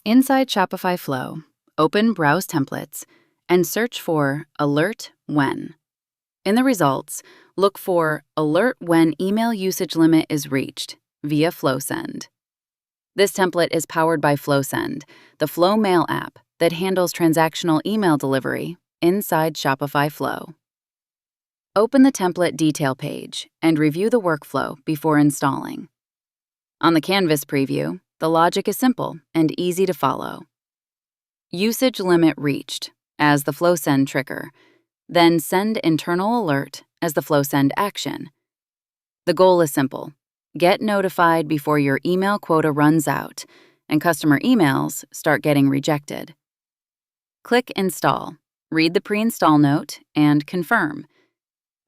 Inside Shopify Flow, open Browse Templates and search for Alert When. In the results, look for Alert When Email Usage Limit is Reached via FlowSend. This template is powered by FlowSend, the Flow Mail app that handles transactional email delivery inside Shopify Flow. Open the template detail page and review the workflow before installing. On the Canvas preview, the logic is simple and easy to follow. Usage limit reached as the FlowSend trigger, then Send Internal Alert as the FlowSend action. The goal is simple: get notified before your email quota runs out and customer emails start getting rejected. Click Install, read the pre-install note, and confirm.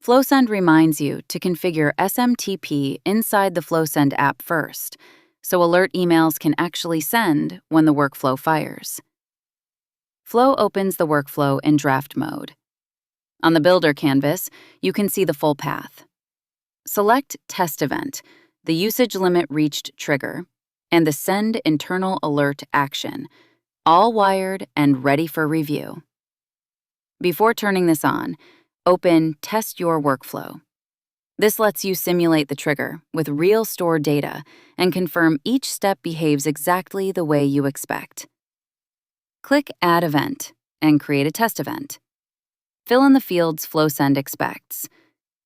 FlowSend reminds you to configure SMTP inside the FlowSend app first, so alert emails can actually send when the workflow fires. Flow opens the workflow in draft mode. On the Builder canvas, you can see the full path. Select Test Event, the Usage Limit Reached trigger, and the Send Internal Alert action, all wired and ready for review. Before turning this on, open Test Your Workflow. This lets you simulate the trigger with real stored data and confirm each step behaves exactly the way you expect. Click Add Event and create a test event. Fill in the fields FlowSend expects: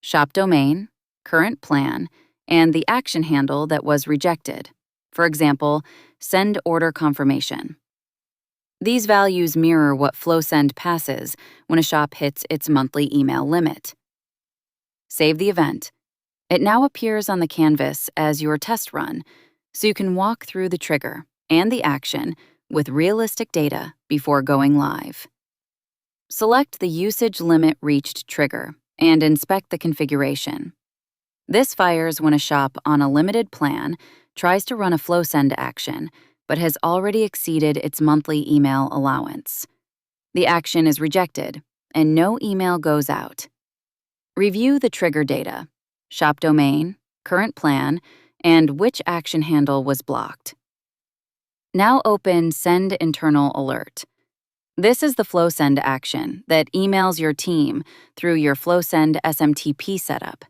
shopDomain, current plan, and the action handle that was rejected. For example, send order confirmation. These values mirror what FlowSend passes when a shop hits its monthly email limit. Save the event. It now appears on the canvas as your test run, so you can walk through the trigger and the action with realistic data before going live. Select the Usage Limit Reached trigger and inspect the configuration. This fires when a shop on a limited plan tries to run a FlowSend action but has already exceeded its monthly email allowance. The action is rejected, and no email goes out. Review the trigger data: shopDomain, current plan, and which action handle was blocked. Now open Send Internal Alert. This is the FlowSend action that emails your team through your FlowSend SMTP setup.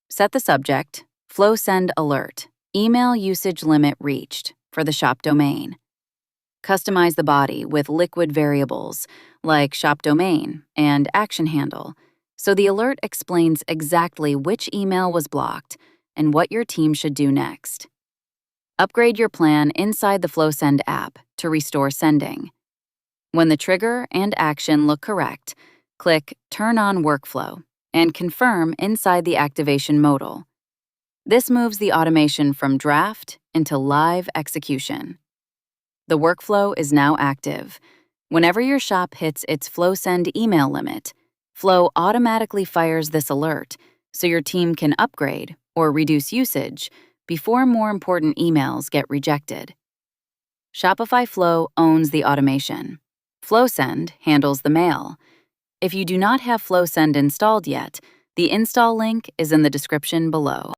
Set the subject, FlowSend Alert, Email Usage Limit Reached, for the shop domain. Customize the body with liquid variables like shopDomain and actionHandle, so the alert explains exactly which email was blocked and what your team should do next. Upgrade your plan inside the FlowSend app to restore sending. When the trigger and action look correct, click Turn on Workflow and confirm inside the activation modal. This moves the automation from draft into live execution. The workflow is now active. Whenever your shop hits its FlowSend email limit, Flow automatically fires this alert so your team can upgrade or reduce usage before more important emails get rejected. Shopify Flow owns the automation. FlowSend handles the mail. If you do not have FlowSend installed yet, the install link is in the description below.